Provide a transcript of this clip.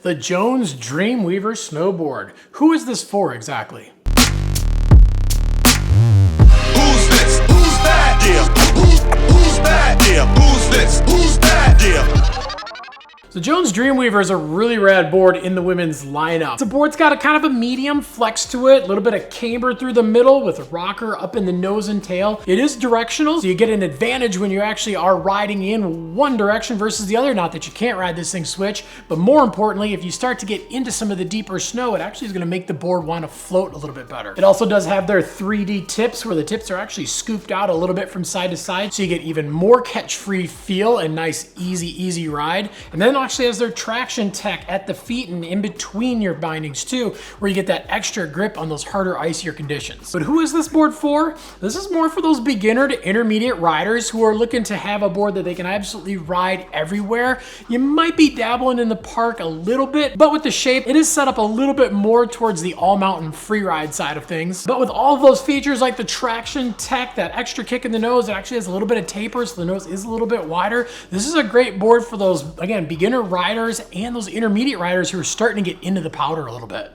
The Jones Dreamweaver Snowboard. Who is this for exactly? Who's this? Who's that? Yeah. Who's that? Yeah. Who's this? Who's that? Yeah. The Jones Dreamweaver is a really rad board in the women's lineup. The board's got a kind of a medium flex to it, a little bit of camber through the middle with a rocker up in the nose and tail. It is directional, so you get an advantage when you actually are riding in one direction versus the other. Not that you can't ride this thing switch, but more importantly, if you start to get into some of the deeper snow, it actually is gonna make the board want to float a little bit better. It also does have their 3D tips where the tips are actually scooped out a little bit from side to side, so you get even more catch-free feel and nice, easy ride. And then actually has their traction tech at the feet and in between your bindings too, where you get that extra grip on those harder, icier conditions. But who is this board for? This is more for those beginner to intermediate riders who are looking to have a board that they can absolutely ride everywhere. You might be dabbling in the park a little bit, but with the shape, it is set up a little bit more towards the all-mountain free ride side of things. But with all of those features like the traction tech, that extra kick in the nose, it actually has a little bit of taper, so the nose is a little bit wider. This is a great board for those, again, beginner riders and those intermediate riders who are starting to get into the powder a little bit.